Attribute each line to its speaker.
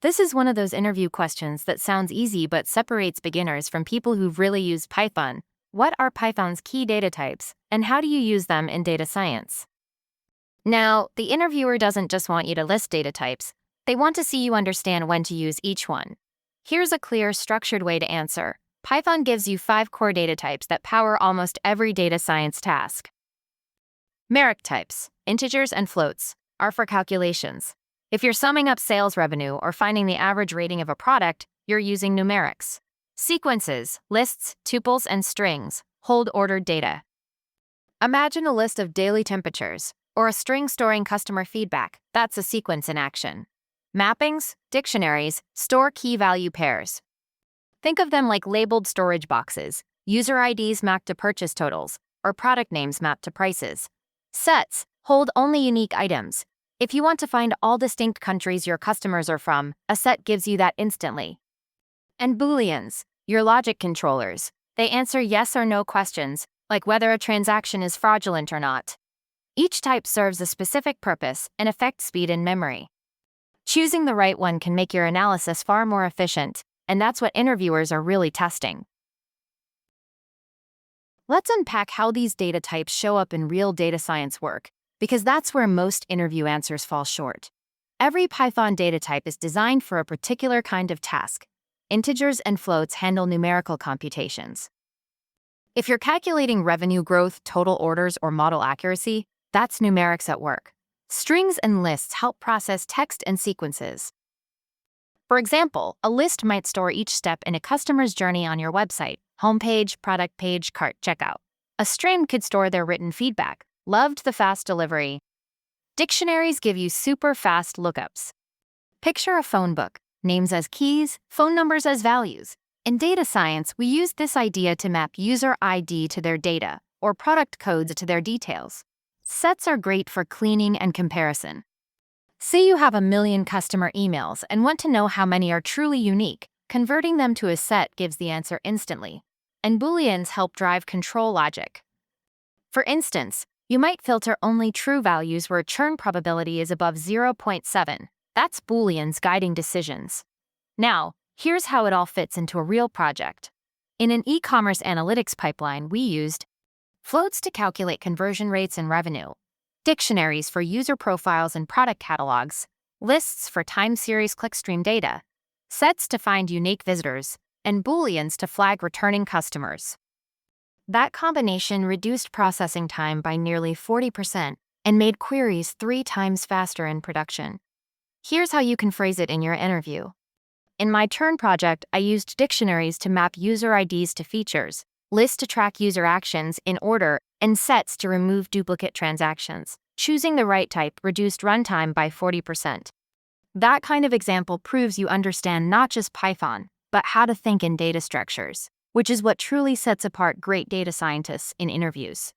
Speaker 1: This is one of those interview questions that sounds easy but separates beginners from people who've really used Python. What are Python's key data types, and how do you use them in data science? Now, the interviewer doesn't just want you to list data types, they want to see you understand when to use each one. Here's a clear, structured way to answer. Python gives you 5 core data types that power almost every data science task. Numeric types, integers and floats, are for calculations. If you're summing up sales revenue or finding the average rating of a product, you're using numerics. Sequences, lists, tuples, and strings hold ordered data. Imagine a list of daily temperatures, or a string storing customer feedback. That's a sequence in action. Mappings, dictionaries, store key-value pairs. Think of them like labeled storage boxes, user IDs mapped to purchase totals, or product names mapped to prices. Sets hold only unique items. If you want to find all distinct countries your customers are from, a set gives you that instantly. And booleans, your logic controllers. They answer yes or no questions, like whether a transaction is fraudulent or not. Each type serves a specific purpose and affects speed in memory. Choosing the right one can make your analysis far more efficient, and that's what interviewers are really testing. Let's unpack how these data types show up in real data science work, because that's where most interview answers fall short. Every Python data type is designed for a particular kind of task. Integers and floats handle numerical computations. If you're calculating revenue growth, total orders, or model accuracy, that's numerics at work. Strings and lists help process text and sequences. For example, a list might store each step in a customer's journey on your website: homepage, product page, cart, checkout. A string could store their written feedback: loved the fast delivery. Dictionaries give you super fast lookups. Picture a phone book, names as keys, phone numbers as values. In data science, we use this idea to map user ID to their data, or product codes to their details. Sets are great for cleaning and comparison. Say you have 1 million customer emails and want to know how many are truly unique. Converting them to a set gives the answer instantly. And booleans help drive control logic. For instance, you might filter only true values where churn probability is above 0.7. That's booleans guiding decisions. Now, here's how it all fits into a real project. In an e-commerce analytics pipeline, we used floats to calculate conversion rates and revenue, dictionaries for user profiles and product catalogs, lists for time series clickstream data, sets to find unique visitors, and booleans to flag returning customers. That combination reduced processing time by nearly 40% and made queries 3 times faster in production. Here's how you can phrase it in your interview. In my Turn project, I used dictionaries to map user IDs to features, lists to track user actions in order, and sets to remove duplicate transactions. Choosing the right type reduced runtime by 40%. That kind of example proves you understand not just Python, but how to think in data structures, which is what truly sets apart great data scientists in interviews.